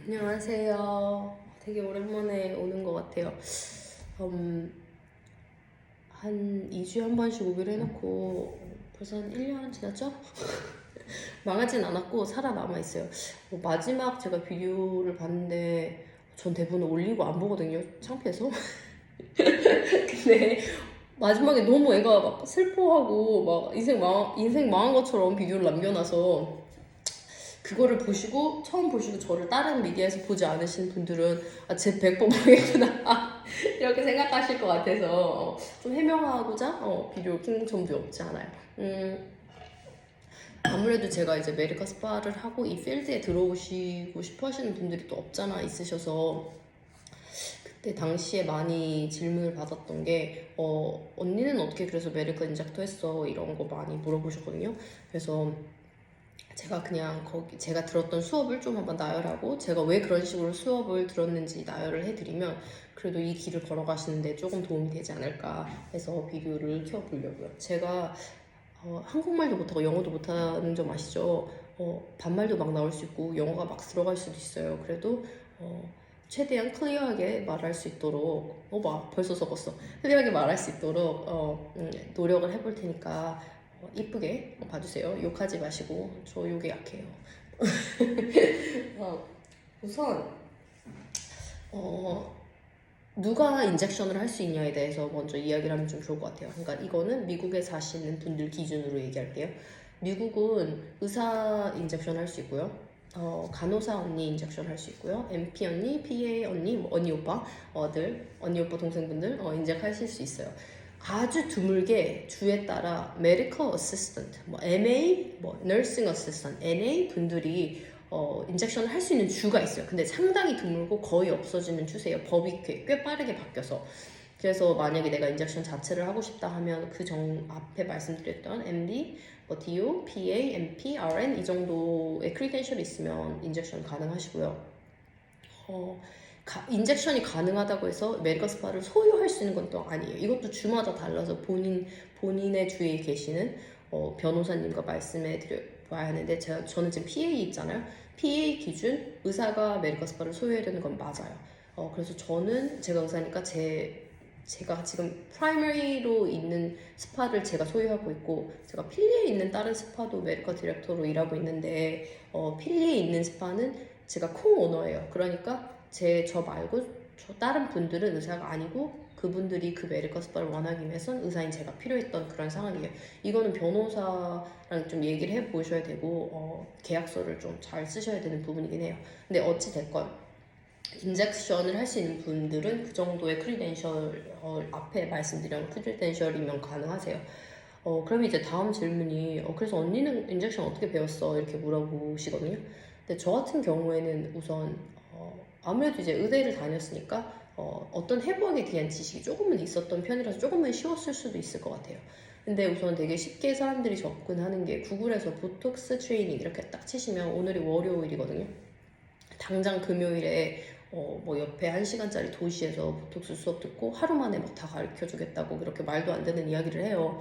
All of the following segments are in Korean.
안녕하세요. 되게 오랜만에 오는 것 같아요. 한 2주에 한 번씩 오기로 해놓고 벌써 한 1년 지났죠? 망하진 않았고 살아남아 있어요. 마지막 제가 비디오를 봤는데 전 대부분 올리고 안 보거든요. 창피해서. 근데 마지막에 너무 애가 막 슬퍼하고 막 인생 망한 것처럼 비디오를 남겨놔서 그거를 보시고 처음 보시고 저를 다른 미디어에서 보지 않으신 분들은 쟤 100번 보겠구나 이렇게 생각하실 것 같아서 좀 해명하고자 비디오 킹 점도 없지 않아요. 아무래도 제가 이제 메디컬 스파를 하고 이 필드에 들어오시고 싶어 하시는 분들이 또 없잖아 있으셔서 그때 당시에 많이 질문을 받았던 게 언니는 어떻게 그래서 메디컬 인젝터 했어? 이런 거 많이 물어보셨거든요. 그래서 제가 그냥 제가 들었던 수업을 좀 한번 나열하고 제가 왜 그런 식으로 수업을 들었는지 나열을 해드리면 그래도 이 길을 걸어가시는데 조금 도움이 되지 않을까 해서 비디오를 켜보려고요. 제가 한국말도 못하고 영어도 못하는 점 아시죠? 반말도 막 나올 수 있고 영어가 막 들어갈 수도 있어요. 그래도 최대한 클리어하게 말할 수 있도록 벌써 적었어. 클리어하게 말할 수 있도록 노력을 해볼 테니까 이쁘게 봐주세요. 욕하지 마시고 저 욕에 약해요. 우선 누가 인젝션을 할 수 있냐에 대해서 먼저 이야기를 하면 좀 좋을 것 같아요. 그러니까 이거는 미국에 사시는 분들 기준으로 얘기할게요. 미국은 의사 인젝션 할 수 있고요. 간호사 언니 인젝션 할 수 있고요. MP 언니, PA 언니, 언니 오빠, 언니 오빠 동생분들 인젝하실 수 있어요. 아주 드물게 주에 따라 메디컬 어시스턴트, MA, 너싱 어시스턴트, NA 분들이 인젝션을 할 수 있는 주가 있어요. 근데 상당히 드물고 거의 없어지는 추세예요. 법이 꽤 빠르게 바뀌어서. 그래서 만약에 내가 인젝션 자체를 하고 싶다 하면 앞에 말씀드렸던 MD, DO, PA, MP, RN 이 정도의 크리덴셜이 있으면 인젝션 가능하시고요. 인젝션이 가능하다고 해서 메디컬 스파를 소유할 수 있는 건 또 아니에요. 이것도 주마다 달라서 본인의 주위에 계시는 변호사님과 말씀해 드려봐야 하는데 저는 지금 PA 있잖아요. PA 기준 의사가 메디컬 스파를 소유해야 되는 건 맞아요. 그래서 제가 의사니까 제가 지금 프라이머리로 있는 스파를 제가 소유하고 있고 제가 필리에 있는 다른 스파도 메디컬 디렉터로 일하고 있는데 필리에 있는 스파는 제가 코-오너예요. 그러니까 저 말고 다른 분들은 의사가 아니고 그분들이 그 메디컬 스파를 원하기 위해선 의사인 제가 필요했던 그런 상황이에요. 이거는 변호사랑 좀 얘기를 해보셔야 되고 계약서를 좀 잘 쓰셔야 되는 부분이긴 해요. 근데 어찌 됐건 인젝션을 할 수 있는 분들은 그 정도의 크리덴셜 앞에 말씀드린 크리덴셜이면 가능하세요. 그럼 이제 다음 질문이 그래서 언니는 인젝션 어떻게 배웠어? 이렇게 물어보시거든요. 근데 저 같은 경우에는 우선 아무래도 이제 의대를 다녔으니까 어떤 해부학에 대한 지식이 조금은 있었던 편이라서 조금은 쉬웠을 수도 있을 것 같아요. 근데 우선 되게 쉽게 사람들이 접근하는 게 구글에서 보톡스 트레이닝 이렇게 딱 치시면 오늘이 월요일이거든요. 당장 금요일에 옆에 1시간짜리 도시에서 보톡스 수업 듣고 하루 만에 막 다 가르쳐 주겠다고 그렇게 말도 안 되는 이야기를 해요.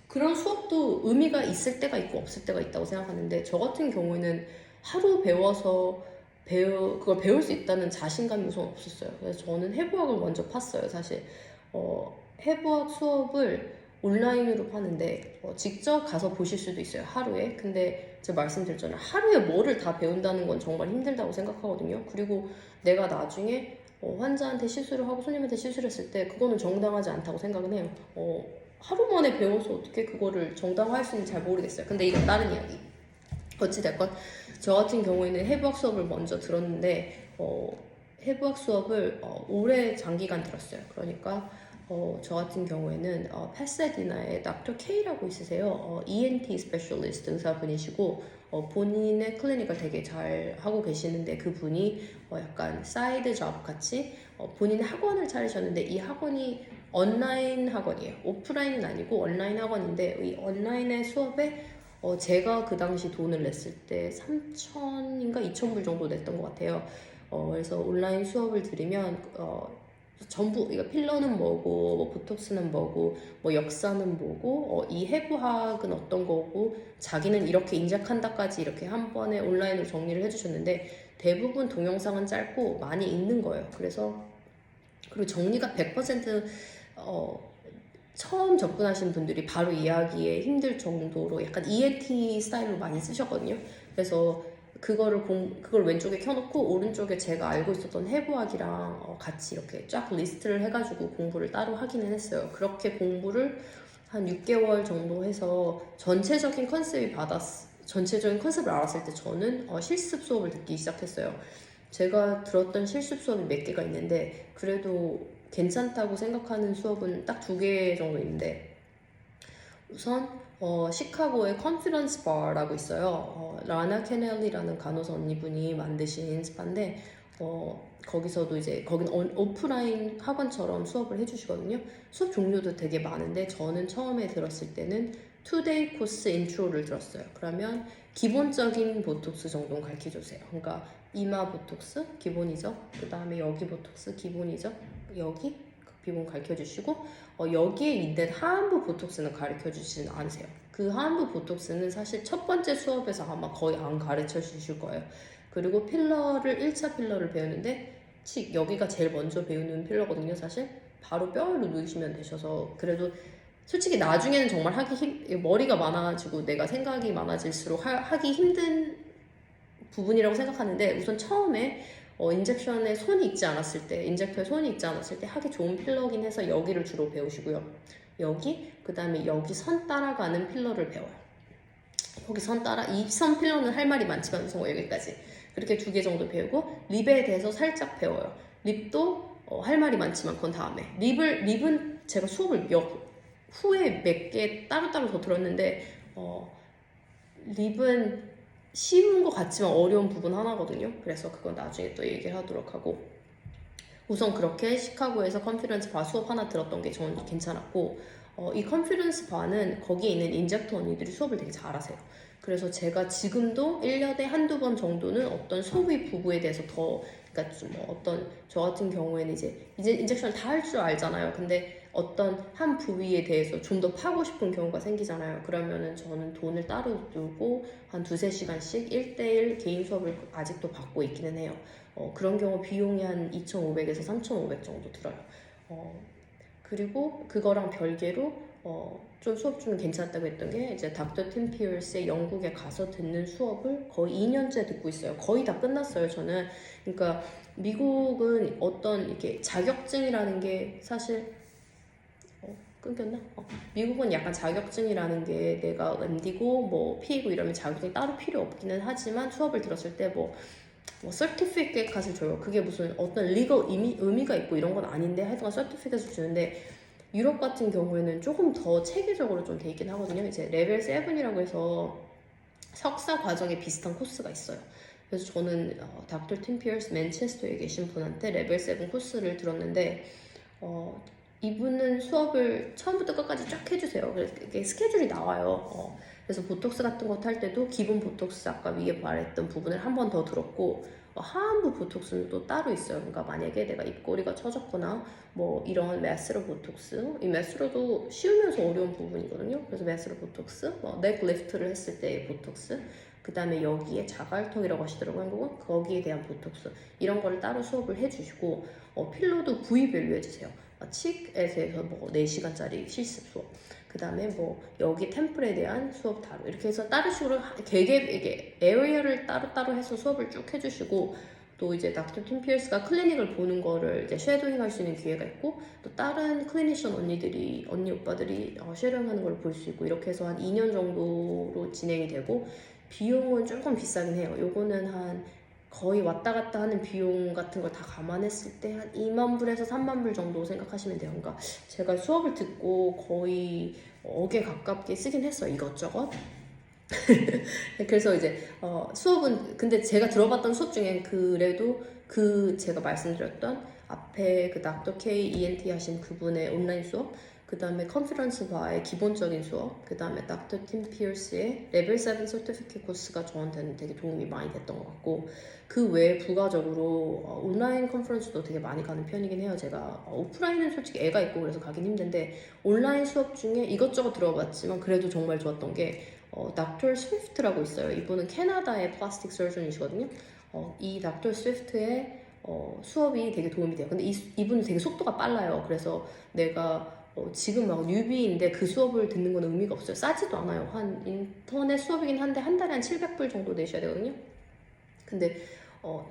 그런 수업도 의미가 있을 때가 있고 없을 때가 있다고 생각하는데 저 같은 경우에는 하루 배워서 그걸 배울 수 있다는 자신감이 우선 없었어요. 그래서 저는 해부학을 먼저 팠어요, 사실. 해부학 수업을 온라인으로 파는데 직접 가서 보실 수도 있어요, 하루에. 근데 제가 말씀드렸잖아요. 하루에 뭐를 다 배운다는 건 정말 힘들다고 생각하거든요. 그리고 내가 나중에 환자한테 시술을 하고 손님한테 시술을 했을 때 그거는 정당하지 않다고 생각은 해요. 하루 만에 배워서 어떻게 그거를 정당화할 수 있는지 잘 모르겠어요. 근데 이건 다른 이야기. 어찌됐건 저 같은 경우에는 해부학 수업을 먼저 들었는데 해부학 수업을 오래 장기간 들었어요. 그러니까 저 같은 경우에는 파사디나에 닥터 K라고 있으세요. ENT 스페셜리스트 의사분이시고 본인의 클리닉을 되게 잘 하고 계시는데 그분이 약간 사이드 잡 같이 본인의 학원을 차리셨는데 이 학원이 온라인 학원이에요. 오프라인은 아니고 온라인 학원인데 이 온라인의 수업에 제가 그 당시 돈을 냈을 때 3,000인가 2,000불 정도 냈던 것 같아요. 그래서 온라인 수업을 들으면 전부 이거 필러는 뭐고 뭐 보톡스는 뭐고 뭐 역사는 뭐고 이 해부학은 어떤 거고 자기는 이렇게 인젝한다까지 이렇게 한 번에 온라인으로 정리를 해주셨는데 대부분 동영상은 짧고 많이 읽는 거예요. 그래서 그리고 정리가 100% 처음 접근하신 분들이 바로 이해하기에 힘들 정도로 약간 ENT 스타일로 많이 쓰셨거든요. 그래서 그걸 왼쪽에 켜놓고 오른쪽에 제가 알고 있었던 해부학이랑 같이 이렇게 쫙 리스트를 해가지고 공부를 따로 하기는 했어요. 그렇게 공부를 한 6개월 정도 해서 전체적인 컨셉을 알았을 때 저는 실습 수업을 듣기 시작했어요. 제가 들었던 실습 수업이 몇 개가 있는데 그래도 괜찮다고 생각하는 수업은 딱 2개 정도 있는데 우선 시카고의 컨피던스 바라고 있어요. 라나 케넬리라는 간호사 언니분이 만드신 스파인데 거기서도 이제 거긴 오프라인 학원처럼 수업을 해주시거든요. 수업 종류도 되게 많은데 저는 처음에 들었을 때는 2day 코스 인트로를 들었어요. 그러면 기본적인 보톡스 정도는 가르쳐주세요. 그러니까 이마 보톡스 기본이죠. 그 다음에 여기 보톡스 기본이죠. 여기 기본 가르쳐주시고 여기에 있는 하안부 보톡스는 가르쳐주시진 않으세요. 그 하안부 보톡스는 사실 첫 번째 수업에서 아마 거의 안 가르쳐주실 거예요. 그리고 1차 필러를 배우는데 여기가 제일 먼저 배우는 필러거든요. 사실 바로 뼈로 누르시면 되셔서 그래도 솔직히 나중에는 정말 머리가 많아지고 내가 생각이 많아질수록 하기 힘든 부분이라고 생각하는데 우선 처음에 인젝션에 손이 있지 않았을 때 인젝터에 손이 있지 않았을 때 하기 좋은 필러긴 해서 여기를 주로 배우시고요. 여기 그 다음에 여기 선 따라가는 필러를 배워요. 여기 이 선 필러는 할 말이 많지만 우선 여기까지 그렇게 2개 정도 배우고 립에 대해서 살짝 배워요. 립도 할 말이 많지만 그건 다음에 립은 제가 수업을 후에 몇 개 따로따로 더 들었는데 립은 쉬운 것 같지만 어려운 부분 하나거든요. 그래서 그건 나중에 또 얘기를 하도록 하고 우선 그렇게 시카고에서 컨피던스 바 수업 하나 들었던 게 저는 괜찮았고 이 컨피던스 바는 거기에 있는 인젝터 언니들이 수업을 되게 잘하세요. 그래서 제가 지금도 1년에 한두 번 정도는 어떤 소위 부부에 대해서 그러니까 좀 저 같은 경우에는 이제 인젝션을 다 할 줄 알잖아요. 근데 어떤 한 부위에 대해서 좀 더 파고 싶은 경우가 생기잖아요. 그러면은 저는 돈을 따로 들고 한 2~3시간씩 1대1 개인 수업을 아직도 받고 있기는 해요. 그런 경우 비용이 한 2,500에서 3,500 정도 들어요. 그리고 그거랑 별개로 좀 수업 중에 괜찮다고 했던 게 이제 닥터 팀 피어스의 영국에 가서 듣는 수업을 거의 2년째 듣고 있어요. 거의 다 끝났어요, 저는. 그러니까 미국은 어떤 이렇게 자격증이라는 게 사실 끊겼나? 미국은 약간 자격증이라는 게 내가 MD고 뭐 P고 이러면 자격증이 따로 필요 없기는 하지만 수업을 들었을 때 뭐 서티피케이트를 줘요. 그게 무슨 어떤 리거 의미가 있고 이런 건 아닌데 하여튼 서티피케이트를 주는데 유럽 같은 경우에는 조금 더 체계적으로 좀 돼 있긴 하거든요. 이제 레벨 7이라고 해서 석사 과정에 비슷한 코스가 있어요. 그래서 저는 닥터 팀 피어스 맨체스터에 계신 분한테 레벨 7 코스를 들었는데 이분은 수업을 처음부터 끝까지 쫙 해주세요. 그래서 이게 스케줄이 나와요. 그래서 보톡스 같은 거 탈 때도 기본 보톡스 아까 위에 말했던 부분을 한 번 더 들었고 하안부 보톡스는 또 따로 있어요. 그러니까 만약에 내가 입꼬리가 처졌거나 뭐 이런 메스로 보톡스 이 메스로도 쉬우면서 어려운 부분이거든요. 그래서 메스로 보톡스 넥 리프트를 했을 때의 보톡스 그 다음에 여기에 자갈턱이라고 하시더라고요. 한국은 거기에 대한 보톡스 이런 거를 따로 수업을 해주시고 필러도 부위별로 해주세요. 칙에 대해서 뭐 4시간짜리 실습 수업 그 다음에 뭐 여기 템플에 대한 수업 따로 이렇게 해서 다른 식으로 이게 에어리어를 따로따로 해서 수업을 쭉 해주시고 또 이제 닥터 팀 피어스가 클리닉을 보는 거를 이제 쉐도잉 할 수 있는 기회가 있고 또 다른 클리니션 언니 오빠들이 쉐도잉 하는 걸 볼 수 있고 이렇게 해서 한 2년 정도로 진행이 되고 비용은 조금 비싸긴 해요. 요거는 한 거의 왔다 갔다 하는 비용 같은 걸 다 감안했을 때 한 2만 불에서 3만 불 정도 생각하시면 돼요. 그러니까 제가 수업을 듣고 거의 억에 가깝게 쓰긴 했어요. 이것저것. 그래서 이제 수업은 근데 제가 들어봤던 수업 중엔 그래도 제가 말씀드렸던 앞에 그 닥터 K ENT 하신 그분의 온라인 수업 그 다음에 컨퍼런스 바의 기본적인 수업, 그 다음에 닥터 팀 피어스의 레벨 7 서티피케이트 코스가 저한테는 되게 도움이 많이 됐던 것 같고, 그 외에 부가적으로 온라인 컨퍼런스도 되게 많이 가는 편이긴 해요. 제가 오프라인은 솔직히 애가 있고 그래서 가긴 힘든데, 온라인 수업 중에 이것저것 들어봤지만 그래도 정말 좋았던 게 닥터 스위프트라고 있어요. 이분은 캐나다의 플라스틱 서전이시거든요. 이 닥터 스위프트의 수업이 되게 도움이 돼요. 근데 이분은 되게 속도가 빨라요. 그래서 내가 지금 막 뉴비인데 그 수업을 듣는 건 의미가 없어요. 싸지도 않아요. 한 인터넷 수업이긴 한데 한 달에 한 700불 정도 내셔야 되거든요. 근데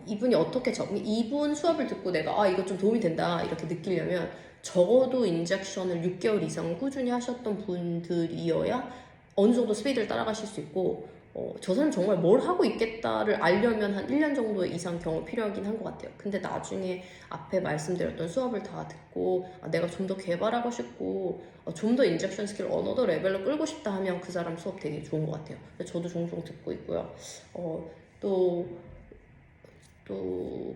이분이 어떻게 이분 수업을 듣고 내가 이거 좀 도움이 된다 이렇게 느끼려면 적어도 인젝션을 6개월 이상 꾸준히 하셨던 분들이어야 어느 정도 스피드를 따라가실 수 있고, 저 사람 정말 뭘 하고 있겠다를 알려면 한 1년 정도 이상 경험 필요하긴 한 것 같아요. 근데 나중에 앞에 말씀드렸던 수업을 다 듣고 내가 좀 더 개발하고 싶고 좀 더 인젝션 스킬을 어너더 레벨로 끌고 싶다 하면 그 사람 수업 되게 좋은 것 같아요. 저도 종종 듣고 있고요. 또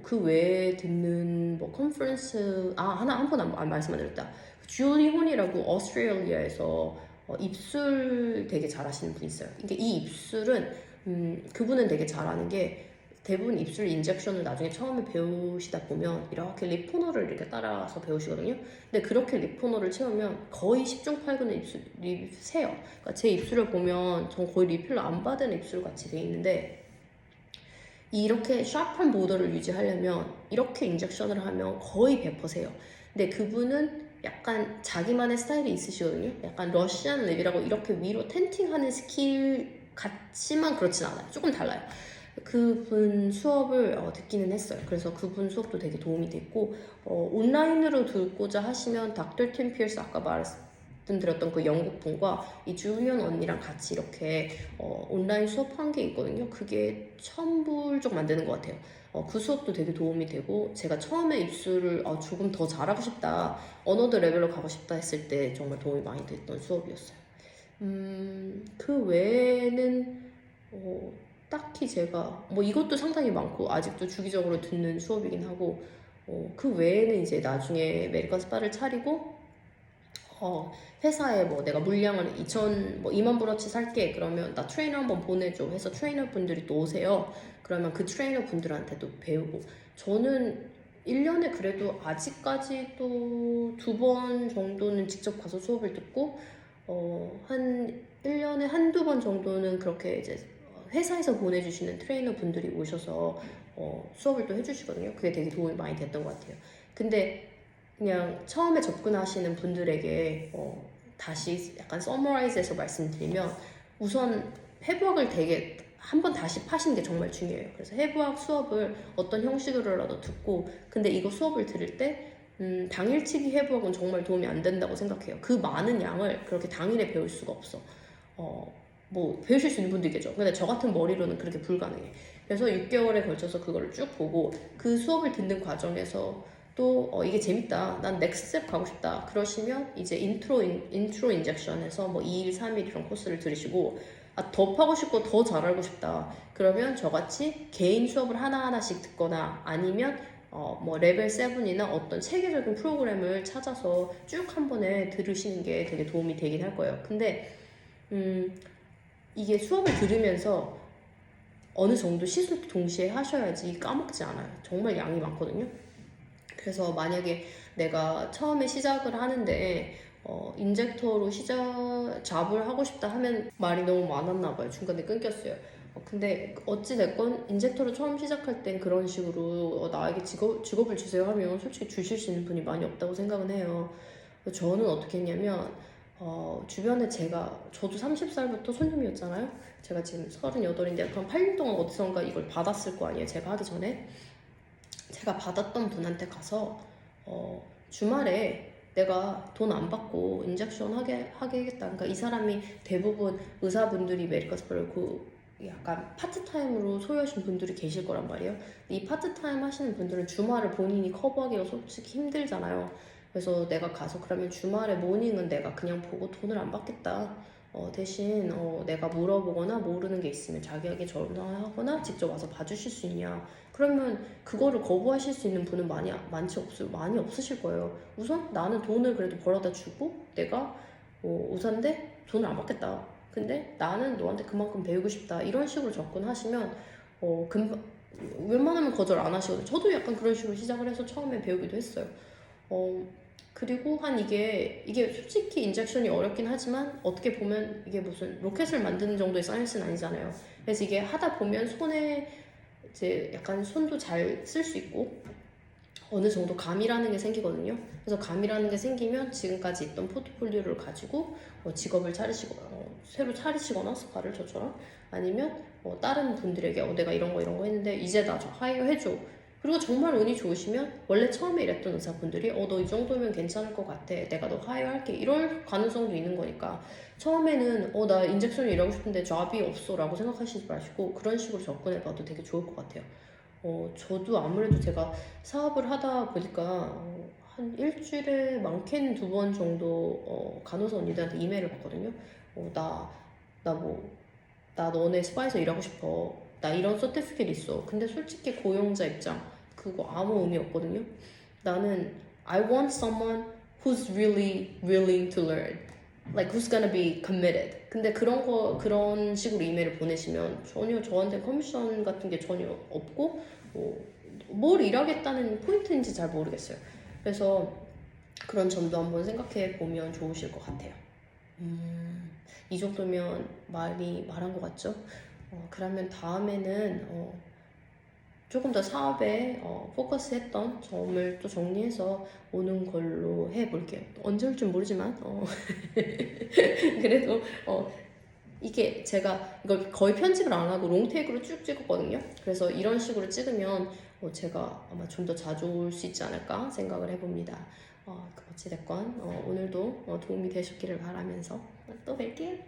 그 외에 듣는 뭐 컨퍼런스 하나 한 번 안 말씀 안 드렸다. 줄리 혼이라고 오스트레일리아에서 입술 되게 잘하시는 분이 있어요. 이게 이 입술은 그분은 되게 잘하는 게 대부분 입술 인젝션을 나중에 처음에 배우시다 보면 이렇게 립 토너를 이렇게 따라서 배우시거든요. 근데 그렇게 립 토너를 채우면 거의 10중 8구는 입술이 새요. 그러니까 제 입술을 보면 전 거의 리필러 안 받은 입술 같이 돼 있는데, 이렇게 샤프한 보더를 유지하려면 이렇게 인젝션을 하면 거의 100%예요. 근데 그분은 약간 자기만의 스타일이 있으시거든요. 약간 러시안 랩이라고 이렇게 위로 텐팅하는 스킬 같지만 그렇진 않아요. 조금 달라요. 그분 수업을 듣기는 했어요. 그래서 그분 수업도 되게 도움이 됐고, 온라인으로 듣고자 하시면 닥터 팀 피어스 아까 말씀드렸던 그 영국 분과 이 줄리언 언니랑 같이 이렇게 온라인 수업한 게 있거든요. 그게 1000불 정도 안 되는 것 같아요. 그 수업도 되게 도움이 되고, 제가 처음에 입술을 조금 더 잘하고 싶다, 어너더 레벨로 가고 싶다 했을 때 정말 도움이 많이 됐던 수업이었어요. 그 외에는 딱히 제가 뭐 이것도 상당히 많고 아직도 주기적으로 듣는 수업이긴 하고, 그 외에는 이제 나중에 메디컬 스파를 차리고 회사에 뭐 내가 물량을 2만 불어치 살게 그러면 나 트레이너 한번 보내줘 해서 트레이너 분들이 또 오세요. 그러면 그 트레이너 분들한테도 배우고, 저는 1년에 그래도 아직까지도 2번 정도는 직접 가서 수업을 듣고, 한 1년에 한두 번 정도는 그렇게 이제 회사에서 보내주시는 트레이너 분들이 오셔서 수업을 또 해주시거든요. 그게 되게 도움이 많이 됐던 것 같아요. 근데 그냥 처음에 접근하시는 분들에게 다시 약간 서머라이즈해서 말씀드리면, 우선 해부학을 되게 한번 다시 파시는 게 정말 중요해요. 그래서 해부학 수업을 어떤 형식으로라도 듣고, 근데 이거 수업을 들을 때 당일치기 해부학은 정말 도움이 안 된다고 생각해요. 그 많은 양을 그렇게 당일에 배울 수가 없어. 뭐 배우실 수 있는 분도 있겠죠. 근데 저 같은 머리로는 그렇게 불가능해. 그래서 6개월에 걸쳐서 그거를 쭉 보고, 그 수업을 듣는 과정에서 또 이게 재밌다, 난 넥스트 스텝 가고 싶다 그러시면 이제 인트로 인젝션에서 뭐 2일 3일 이런 코스를 들으시고, 더 파고 싶고 더 잘 알고 싶다 그러면 저같이 개인 수업을 하나하나씩 듣거나, 아니면 뭐 레벨 7이나 어떤 체계적인 프로그램을 찾아서 쭉 한 번에 들으시는 게 되게 도움이 되긴 할 거예요. 근데 이게 수업을 들으면서 어느 정도 시술도 동시에 하셔야지 까먹지 않아요. 정말 양이 많거든요. 그래서 만약에 내가 처음에 시작을 하는데 인젝터로 잡을 하고 싶다 하면 말이 너무 많았나 봐요. 중간에 끊겼어요. 근데 어찌됐건 인젝터로 처음 시작할 땐 그런 식으로 나에게 직업을 주세요 하면 솔직히 주실 수 있는 분이 많이 없다고 생각은 해요. 저는 어떻게 했냐면 주변에 저도 30살부터 손님이었잖아요. 제가 지금 38인데 그럼 8년 동안 어디선가 이걸 받았을 거 아니에요. 제가 하기 전에. 제가 받았던 분한테 가서 주말에 내가 돈 안 받고 인젝션 하게 하겠다. 그러니까 이 사람이 대부분 의사분들이 메디컬 스쿨을 약간 파트타임으로 소유하신 분들이 계실 거란 말이에요. 이 파트타임 하시는 분들은 주말을 본인이 커버하기가 솔직히 힘들잖아요. 그래서 내가 가서 그러면 주말에 모닝은 내가 그냥 보고 돈을 안 받겠다. 대신 내가 물어보거나 모르는 게 있으면 자기에게 전화하거나 직접 와서 봐주실 수 있냐. 그러면 그거를 거부하실 수 있는 분은 많이 없으실 거예요. 우선 나는 돈을 그래도 벌어다 주고 내가 우선데 돈을 안 받겠다. 근데 나는 너한테 그만큼 배우고 싶다. 이런 식으로 접근하시면 금방 웬만하면 거절 안 하시거든요. 저도 약간 그런 식으로 시작을 해서 처음에 배우기도 했어요. 그리고 이게 솔직히 인젝션이 어렵긴 하지만 어떻게 보면 이게 무슨 로켓을 만드는 정도의 사이언스는 아니잖아요. 그래서 이게 하다 보면 손에 이제 약간 손도 잘 쓸 수 있고 어느 정도 감이라는 게 생기거든요. 그래서 감이라는 게 생기면 지금까지 있던 포트폴리오를 가지고 직업을 새로 차리시거나 스파를 저처럼 아니면 다른 분들에게 내가 이런 거 했는데 이제 나 저 하이어 해줘. 그리고 정말 운이 좋으시면 원래 처음에 일했던 의사분들이 너 이 정도면 괜찮을 것 같아. 내가 너 하이어 할게. 이럴 가능성도 있는 거니까 처음에는 나 인젝션을 일하고 싶은데 잡이 없어 라고 생각하시지 마시고 그런 식으로 접근해봐도 되게 좋을 것 같아요. 저도 아무래도 제가 사업을 하다 보니까 한 일주일에 많게는 2번 정도 간호사 언니들한테 이메일을 받거든요. 나 너네 스파에서 일하고 싶어. 나 이런 서티피케이트 있어. 근데 솔직히 고용자 입장 그거 아무 의미 없거든요. 나는 I want someone who's really willing to learn. Like who's gonna be committed. 근데 그런 식으로 이메일을 보내시면 전혀 저한테 커미션 같은 게 전혀 없고 뭘 일하겠다는 포인트인지 잘 모르겠어요. 그래서 그런 점도 한번 생각해 보면 좋으실 것 같아요. 이 정도면 많이 말한 것 같죠? 그러면 다음에는 조금 더 사업에 포커스했던 점을 또 정리해서 오는 걸로 해볼게요. 언제 올지 모르지만 그래도 이게 제가 이걸 거의 편집을 안 하고 롱테이크로 쭉 찍었거든요. 그래서 이런 식으로 찍으면 제가 아마 좀 더 자주 올 수 있지 않을까 생각을 해봅니다. 어찌됐건 오늘도 도움이 되셨기를 바라면서 또 뵐게요.